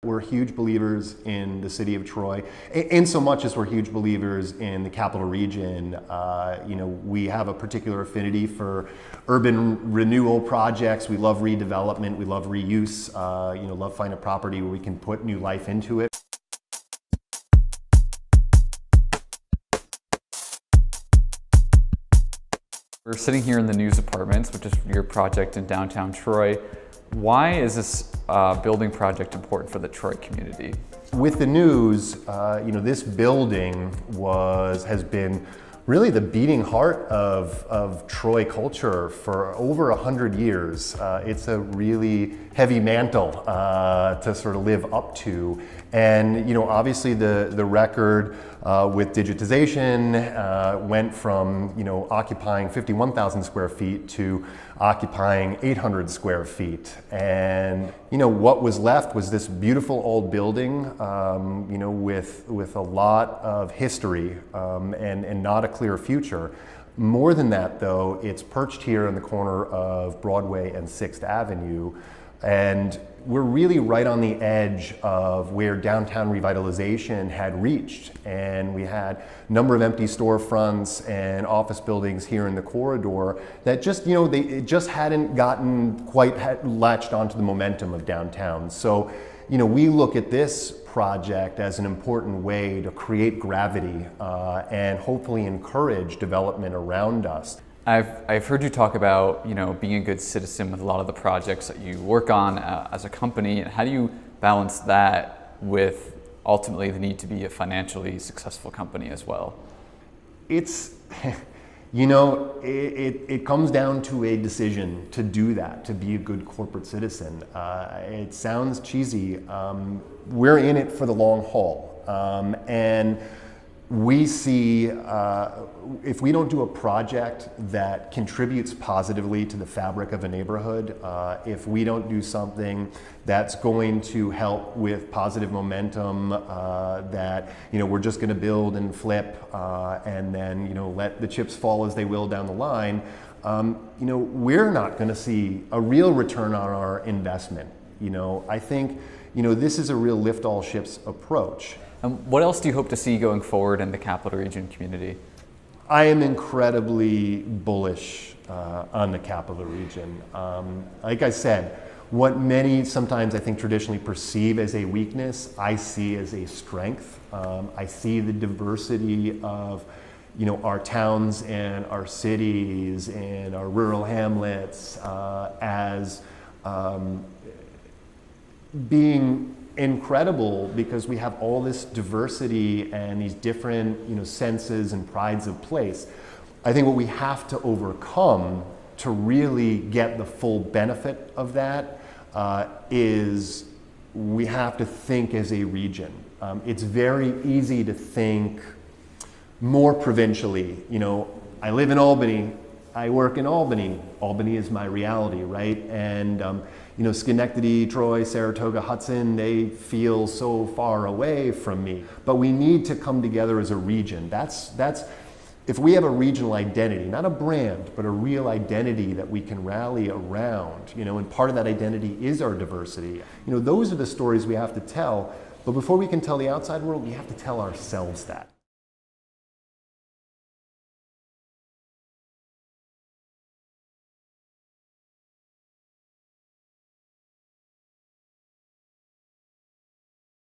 We're huge believers in the city of Troy, in so much as we're huge believers in the capital region. We have a particular affinity for urban renewal projects. We love redevelopment. We love reuse. Love finding a property where we can put new life into it. We're sitting here in the News Apartments, which is your project in downtown Troy. Why is this building project important for the Troy community? With the News, this building has been really the beating heart of Troy culture for over 100 years. It's a really heavy mantle to sort of live up to. And obviously the record with digitization went from occupying 51,000 square feet to occupying 800 square feet. And what was left was this beautiful old building, with a lot of history and not a clear future. More than that, though, it's perched here in the corner of Broadway and 6th Avenue. And we're really right on the edge of where downtown revitalization had reached. And we had a number of empty storefronts and office buildings here in the corridor that it just hadn't gotten quite latched onto the momentum of downtown. So, we look at this project as an important way to create gravity and hopefully encourage development around us. I've heard you talk about being a good citizen with a lot of the projects that you work on as a company, and how do you balance that with ultimately the need to be a financially successful company as well? It's it comes down to a decision to do that, to be a good corporate citizen. It sounds cheesy. We're in it for the long haul, and we see if we don't do a project that contributes positively to the fabric of a neighborhood, if we don't do something that's going to help with positive momentum, that we're just going to build and flip and then let the chips fall as they will down the line, we're not going to see a real return on our investment. I think this is a real lift all ships approach. What else do you hope to see going forward in the Capital Region community? I am incredibly bullish on the Capital Region. Like I said, what many sometimes I think traditionally perceive as a weakness, I see as a strength. I see the diversity of our towns and our cities and our rural hamlets as being incredible, because we have all this diversity and these different senses and prides of place. I think what we have to overcome to really get the full benefit of that is we have to think as a region. It's very easy to think more provincially. I live in Albany, I work in Albany. Albany is my reality, right? And Schenectady, Troy, Saratoga, Hudson, they feel so far away from me. But we need to come together as a region. That's if we have a regional identity, not a brand, but a real identity that we can rally around, and part of that identity is our diversity. Those are the stories we have to tell. But before we can tell the outside world, we have to tell ourselves that.